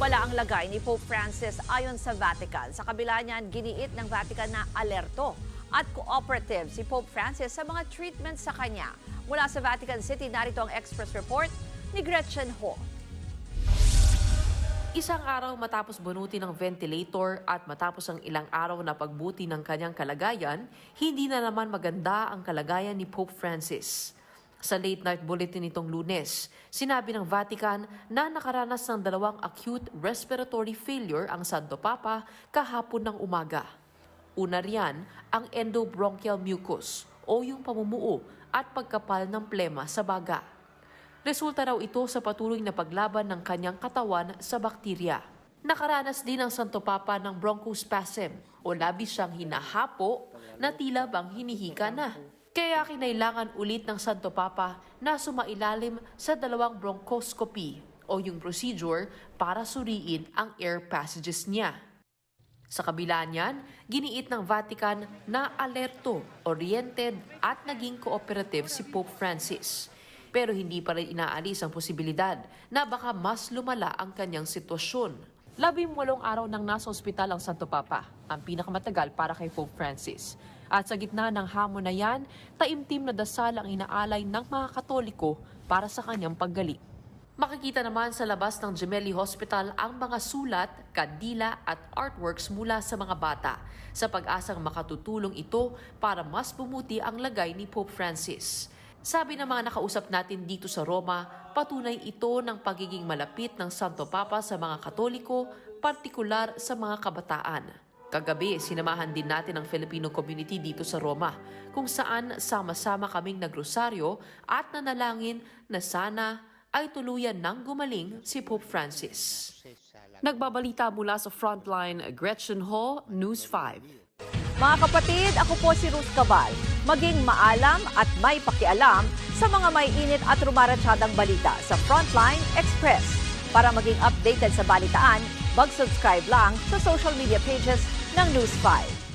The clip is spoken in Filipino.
lumala ang lagay ni Pope Francis ayon sa Vatican. Sa kabila niyan, giniit ng Vatican na alerto at cooperative si Pope Francis sa mga treatment sa kanya. Mula sa Vatican City, narito ang Express Report ni Gretchen Ho. Isang araw matapos bunutin ng ventilator at matapos ang ilang araw na pagbuti ng kanyang kalagayan, hindi na naman maganda ang kalagayan ni Pope Francis. Sa late-night bulletin nitong Lunes, sinabi ng Vatican na nakaranas ng 2 acute respiratory failure ang Santo Papa kahapon ng umaga. Una riyan ang endobronchial mucus o yung pamumuo at pagkapal ng plema sa baga. Resulta raw ito sa patuloy na paglaban ng kanyang katawan sa bakterya. Nakaranas din ang Santo Papa ng bronchospasm o labis siyang hinahapo na tila bang hinihika na. Kaya kinailangan ulit ng Santo Papa na sumailalim sa 2 bronchoscopy o yung procedure para suriin ang air passages niya. Sa kabila niyan, giniit ng Vatican na alerto, oriented at naging cooperative si Pope Francis. Pero hindi pa rin inaalis ang posibilidad na baka mas lumala ang kanyang sitwasyon. 18 araw nang nasa ospital ang Santo Papa, ang pinakamatagal para kay Pope Francis. At sa gitna ng hamon na yan, taimtim na dasal ang inaalay ng mga Katoliko para sa kanyang paggaling. Makikita naman sa labas ng Gemelli Hospital ang mga sulat, kandila at artworks mula sa mga bata sa pag-asang makatutulong ito para mas bumuti ang lagay ni Pope Francis. Sabi ng mga nakausap natin dito sa Roma, patunay ito ng pagiging malapit ng Santo Papa sa mga Katoliko, partikular sa mga kabataan. Kagabi, sinamahan din natin ang Filipino community dito sa Roma, kung saan sama-sama kaming nagrosaryo at nanalangin na sana ay tuluyan nang gumaling si Pope Francis. Nagbabalita mula sa Frontline, Gretchen Ho, News 5. Mga kapatid, ako po si Ruth Cabal. Maging maalam at may pakialam sa mga may init at rumaratsyadang balita sa Frontline Express. Para maging updated sa balitaan, mag-subscribe lang sa social media pages ng News 5.